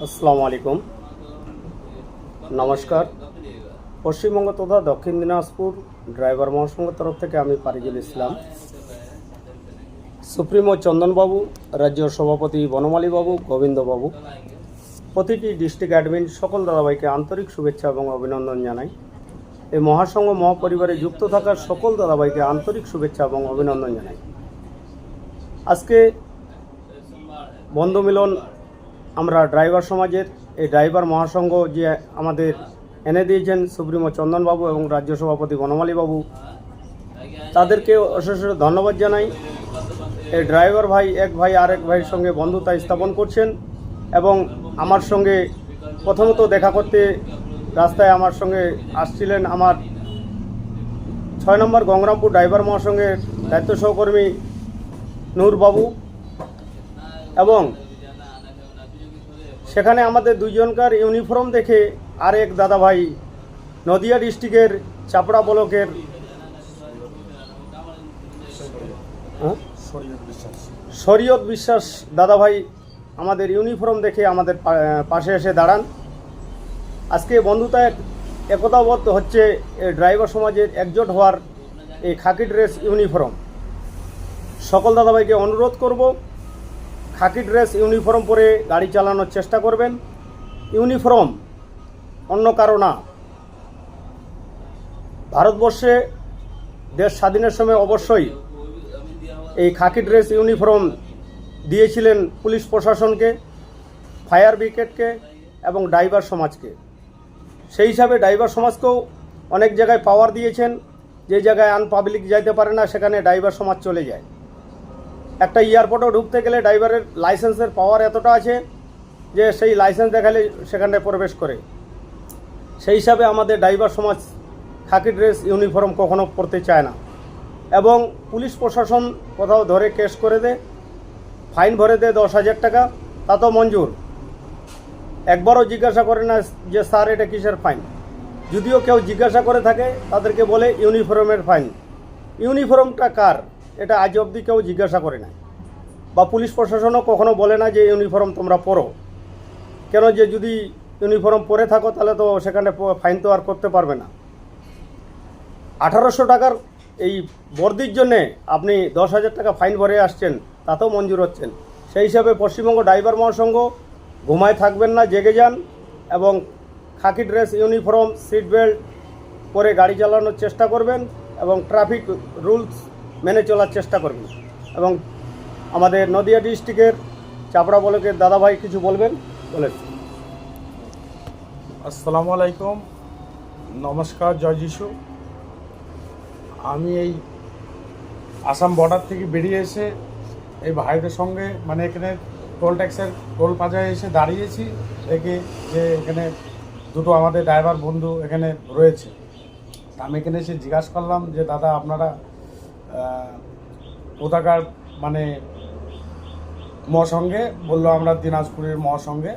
আসসালামু আলাইকুম, নমস্কার। পশ্চিমবঙ্গ তথা দক্ষিণ দিনাজপুর ড্রাইভার মহাসংঘের তরফ থেকে আমি ফারিজুল ইসলাম, সুপ্রিমো চন্দনবাবু, রাজ্য সভাপতি বনমালীবাবু, গোবিন্দবাবু, প্রতিটি ডিস্ট্রিক্ট অ্যাডমিন সকল দাদাভাইকে আন্তরিক শুভেচ্ছা এবং অভিনন্দন জানাই। এই মহাসংঘ মহাপরিবারে যুক্ত থাকার সকল দাদাভাইকে আন্তরিক শুভেচ্ছা এবং অভিনন্দন জানাই। আজকে বন্ধু মিলন আমরা ড্রাইভার সমাজের এই ড্রাইভার মহাসংঘ যে আমাদের এনে দিয়েছেন সুপ্রিমো চন্দনবাবু এবং রাজ্য সভাপতি বনমালীবাবু, তাদেরকে অশেষ ধন্যবাদ জানাই। এই ড্রাইভার ভাই এক ভাই আর এক ভাইয়ের সঙ্গে বন্ধুতা স্থাপন করছেন এবং আমার সঙ্গে প্রথমত দেখা করতে রাস্তায় আমার সঙ্গে আসছিলেন আমার 6 নম্বর গঙ্গরামপুর ড্রাইভার মহাসংঘের দায়িত্ব সহকর্মী নূরবাবু, এবং সেখানে আমাদের দুইজনকার ইউনিফর্ম দেখে আরেক দাদাভাই নদিয়া ডিস্ট্রিক্টের চাপড়া ব্লকের শরীয়ত বিশ্বাস দাদাভাই আমাদের ইউনিফর্ম দেখে আমাদের পাশে এসে দাঁড়ান। আজকে বন্ধুতায় একতাবদ্ধ হচ্ছে এই ড্রাইভার সমাজের একজোট হওয়ার এই খাকি ড্রেস ইউনিফর্ম। সকল দাদাভাইকে অনুরোধ করব, খাকি ড্রেস ইউনিফর্ম পরে গাড়ি চালানোর চেষ্টা করবেন। ইউনিফর্ম অন্য কারো না। ভারতবর্ষে দেশ স্বাধীনের সময় অবশ্যই এই খাকি ড্রেস ইউনিফর্ম দিয়েছিলেন পুলিশ প্রশাসনকে, ফায়ার ব্রিগেডকে এবং ড্রাইভার সমাজকে। সেই হিসাবে ড্রাইভার সমাজকেও অনেক জায়গায় পাওয়ার দিয়েছেন। যে জায়গায় আনপাবলিক যাইতে পারে না সেখানে ড্রাইভার সমাজ চলে যায়। একটা এয়ারপোর্টেও ঢুকতে গেলে ড্রাইভারের লাইসেন্সের পাওয়ার এতটা আছে যে সেই লাইসেন্স দেখালে সেখানে প্রবেশ করে। সেই হিসাবে আমাদের ড্রাইভার সমাজ খাকি ড্রেস ইউনিফর্ম কখনো পরতে চায় না, এবং পুলিশ প্রশাসন কোথাও ধরে কেস করে দেয়, ফাইন ভরে দেয় 10,000 টাকা, তা তো মঞ্জুর। একবারও জিজ্ঞাসা করে না যে স্যার এটা কিসের ফাইন। যদিও কেউ জিজ্ঞাসা করে থাকে তাদেরকে বলে ইউনিফর্মের ফাইন। ইউনিফর্মটা কার এটা আজ অবধি কেউ জিজ্ঞাসা করে না, বা পুলিশ প্রশাসনও কখনো বলে না যে ইউনিফর্ম তোমরা পরো। কেন যে যদি ইউনিফর্ম পরে থাকো তাহলে তো সেখানে ফাইন তো আর করতে পারবে না। 1800 টাকার এই বর্দির জন্যে আপনি 10,000 টাকা ফাইন ভরে আসছেন, তাতেও মঞ্জুর হচ্ছেন। সেই হিসাবে পশ্চিমবঙ্গ ড্রাইভার মহাসংঘ ঘুমায় থাকবেন না, জেগে যান এবং খাকি ড্রেস ইউনিফর্ম, সিট বেল্ট পরে গাড়ি চালানোর চেষ্টা করবেন এবং ট্রাফিক রুলস মেনে চলার চেষ্টা করবেন। এবং আমাদের নদিয়া ডিস্ট্রিক্টের চাপড়া ব্লকের দাদাভাই কিছু বলবেন, বলেন। আসসালামু আলাইকুম, নমস্কার, জয় যিশু। আমি এই আসাম বর্ডার থেকে বেরিয়ে এসে এই ভাইদের সঙ্গে মানে এখানে টোল ট্যাক্সের টোল প্লাজায় এসে দাঁড়িয়েছি, দেখে যে এখানে দুটো আমাদের ড্রাইভার বন্ধু এখানে রয়েছে। আমি এখানে এসে জিজ্ঞাসা করলাম যে দাদা আপনারা কোথাকার মানে মহাসংঘে? বললো আমরা দিনাজপুরের মহাসংঘে।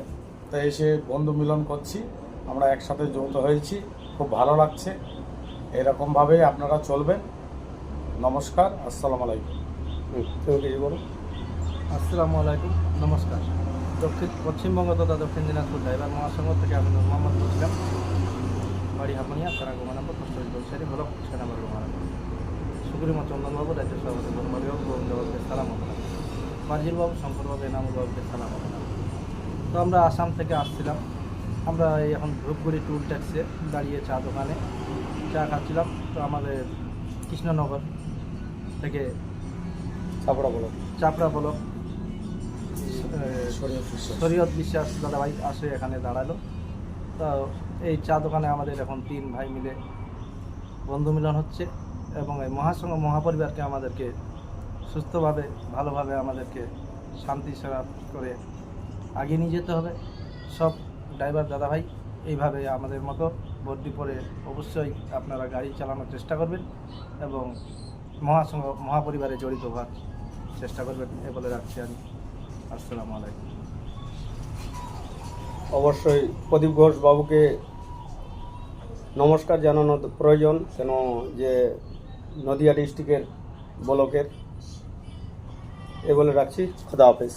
তো এসে বন্ধু মিলন করছি, আমরা একসাথে যৌথ হয়েছি, খুব ভালো লাগছে। এরকমভাবে আপনারা চলবেন। নমস্কার, আসসালামু আলাইকুম। তুমি কিছু বলো। আসসালামু আলাইকুম, নমস্কার। পশ্চিমবঙ্গ তথা দক্ষিণ দিনাজপুর ড্রাইভার মহাসংঘ থেকে আমি নূর মোহাম্মদ বলছিলাম। বাড়ি হাপানিয়া, তারা গোমানাম্বর, পোস্ট বলসারি, ব্লক 6 নম্বর গোমানাম্বর। সুপ্রিমো চন্দনবাবু, রাজ্য সভাপতি বনমালীবাবু, গোবিন্দবাবুকে সালাম আপনার, ফারজিলবাবু, শঙ্করবাবু, এনামুলবাবুকে সালাম আপনার। তো আমরা আসাম থেকে আসছিলাম। আমরা এখন ধূপগুড়ি টুল ট্যাক্সে দাঁড়িয়ে চা দোকানে চা খাচ্ছিলাম। তো আমাদের কৃষ্ণনগর থেকে চাপড়া ব্লক শরীয়ত বিশ্বাস দাদাভাই আসে এখানে দাঁড়ালো। তো এই চা দোকানে আমাদের এখন 3 ভাই মিলে বন্ধু মিলন হচ্ছে, এবং এই মহাসংঘ মহাপরিবারকে আমাদেরকে সুস্থভাবে ভালোভাবে আমাদেরকে শান্তি সেবা করে আগিয়ে নিয়ে যেতে হবে। সব ড্রাইভার দাদাভাই এইভাবে আমাদের মতো বর্দি পরে অবশ্যই আপনারা গাড়ি চালানোর চেষ্টা করবেন এবং মহাসংঘ মহাপরিবারে জড়িত হওয়ার চেষ্টা করবেন, এ বলে রাখছি আমি। আসসালামু আলাইকুম। অবশ্যই প্রদীপ ঘোষ বাবুকে নমস্কার জানানো প্রয়োজন, কেন যে নদিয়া ডিস্ট্রিক্টের ব্লকের। এ বলে রাখছি। খুদা হাফেজ।